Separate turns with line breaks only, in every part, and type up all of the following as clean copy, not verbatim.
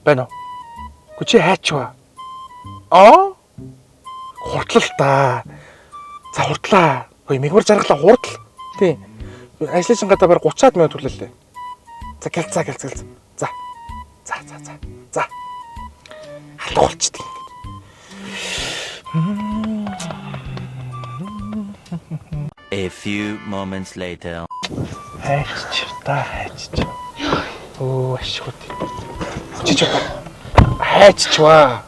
Байна уу? Гү чи хайчваа. Хурдлал та. За хурдлаа. Хөөе мигвар жаргалаа хурдл. Тий. Ажлын гадаа бараг 30-аад минут хүлээлээ. За гэлцээ. За. Алга болчихдээ.
A few moments later.
Хайч. Ашигуд. Чичээ. Хайчваа.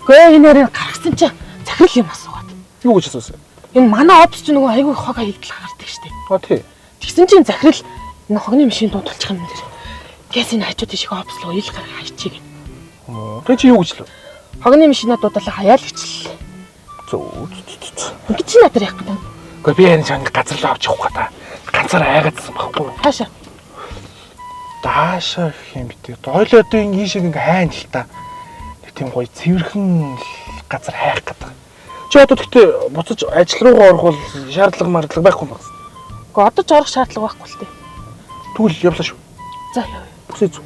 Гээ энэ ярыг гаргасан чи захирал юм асуугаад.
Юу гэж асуусан?
Энэ манай офис ч нөгөө айгүй хог хаягдл гардаг штеп.
Тий.
Тэгсэн чинь захирал энэ хогны машин дуудулчих юм нэр. Гэс энэ хажууд ишиг офис руу ил гарга хайчиг.
Тэг чи юу гэж лөө?
Хогны машинаа дуудлаа хаяал гэчлээ. Ингэ чи надад яах гэдэг.
Гэхдээ би энэ чанга газар руу авч явах гэдэг. Ганцаар айгаадсан байхгүй.
Хаашаа?
Даашаа гэх юм битээ. Дойлоо одоо энэ шиг ингээ хайна л та. Тэг тийм гоё цэвэрхэн газар хайх гэдэг. Чи одоо тэгтээ буцаж ажил руугаа орох бол шаардлага байхгүй юм байна.
Гэхдээ одоо ч орох шаардлага байхгүй л дээ.
Тэгвэл явлаа шүү.
За яа.
Бүсээ зү.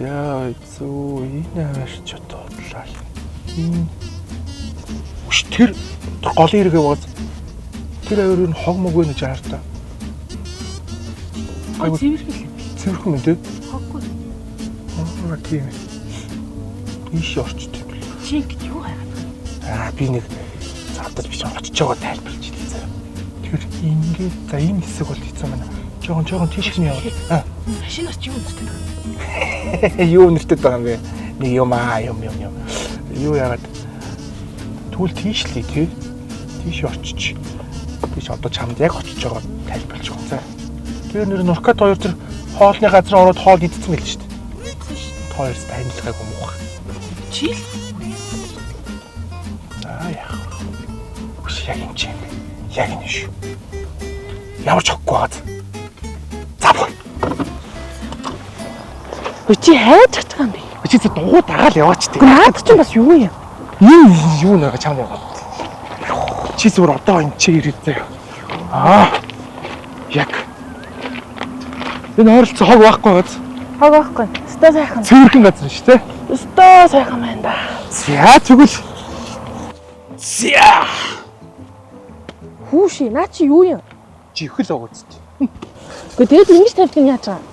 Яа, зөө энэ аваарч бодлаа. Үш тэр голын хэрэгээ бааз. Тэр аваар нь хог мог вэ гэж хаартаа. Цэвэрхэн мэдээ.
Хоггүй.
Тийм. Ийш орчтой.
Чи ингэ юу хайгаад?
Би нэг завдаж биш очиж байгаа тайлбарлаж хэлээ заяа. Тэр ингээд за энэ хэсэг бол хэцүү байна. Жогон тийш нь яваа.
Машинаас ч юу үнэтэй байна?
Юу нэртэй байгаа юм бэ? Нэг юм. Юу яагаад тэгвэл тийшлээ тий. Тийш очиж. Тийш одоо чамд яг очиж байгаа тайлбарлаж байгаа. За. Тэр нэр Нуркат хоёр тэр хоолны газар ороод хоол идсэн байл шүү дээ. Хоёрс танилцахаг юм уу?
Чи л.
Яах. Үгүй яг юм чи. Яг энэ шүү. Ямар ч хоггүй байгааз. За боо.
Чи хайж чадах юм бэ?
Чи зөв дуу дагаал яваач тий.
Наад чинь бас юу юм?
Юу нэг чам яваад. Чи зүгээр одоо энэ чи ирээд заяа. Яг. Энэ ойролцоо хог байхгүй байгааз.
Хог байхгүй. Өстой сайхан.
Цэвэрхэн газар шүү дээ.
Өстой сайхан байна да.
За тэгвэл. За.
Хүүши, наа чи юу юм?
Чихэл өгөөц.
Гэхдээ тэгээд ингэж тавьдаг нь яаж байгаа?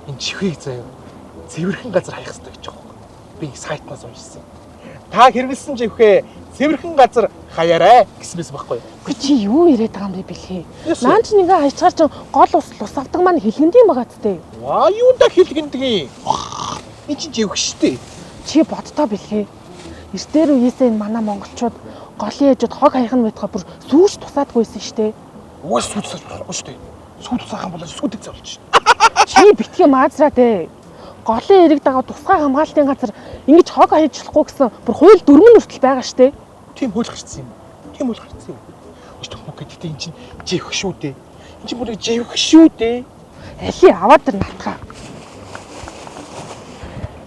Энэ чихийг заяа. Цэвэрхэн газар хаях хэрэгтэй гэж байгаа. Би сайтнаас уншсан. Та хэрэгэлсэн чихвээ цэвэрхэн газар хаяарай гэсэн байсан байхгүй юу?
Гэхдээ чи юу яриад байгаа юм бэ бэлхээ? Нaan чи ингээ хайчгаар чи гол ус авдаг маань хэлгэндэм байгаа тээ.
Ваа юунда хэлгэндэг юм? Энэ чинь чихв штэ.
Чи бодтоо бэлхээ. Эртээр үеэсээ энэ манай монголчууд голын ээжүүд хог хаях нь байтгаа бүр сүүж тусаадгүйсэн штэ.
Уус сүүж болохгүй штэ. Сүү тусаахан болоо сүүдэг завлж штэ.
Чи битгий маазраа дээ. Голын эрэг дагаа тусгай хамгаалтын газар ингэж хог хайжлахгүй гэсэн бүр хууль дөрмөн хүртэл байгаа штэ.
Тийм хууль гарцсан юм. Өстө мөг гэдэгт эн чинь живх шүү дээ. Эн чинь бүр живх шүү дээ.
Али аваад ир натгаа.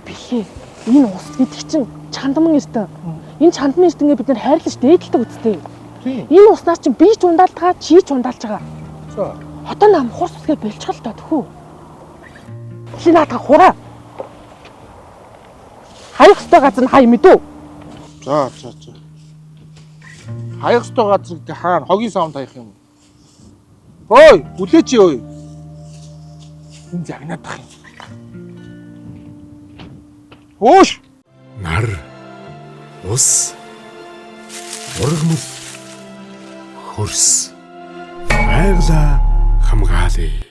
Бихээ энэ ус гэдэг чинь чандман эрдэн. Энэ чандман эрдэнгээ бид нэр хайрлаж дээдэлдэг үсттэй. Энэ уснаас чинь би ч ундаалтгаа чи ч ундаалж байгаа.
За.
Одоо нам хурц усгээ бэлчгэл та тхүү. Чи наатаа хураа. Хаях ёстой газар нь хай мэдүү.
За. Хаях ёстой газар гэдэг хаана? Хогийн савнд хаях юм. Ой, үлээч өө. Энэ загнаадах юм. Өөш.
Нар ус ургамал хөрс байгалаа хамгаалъя.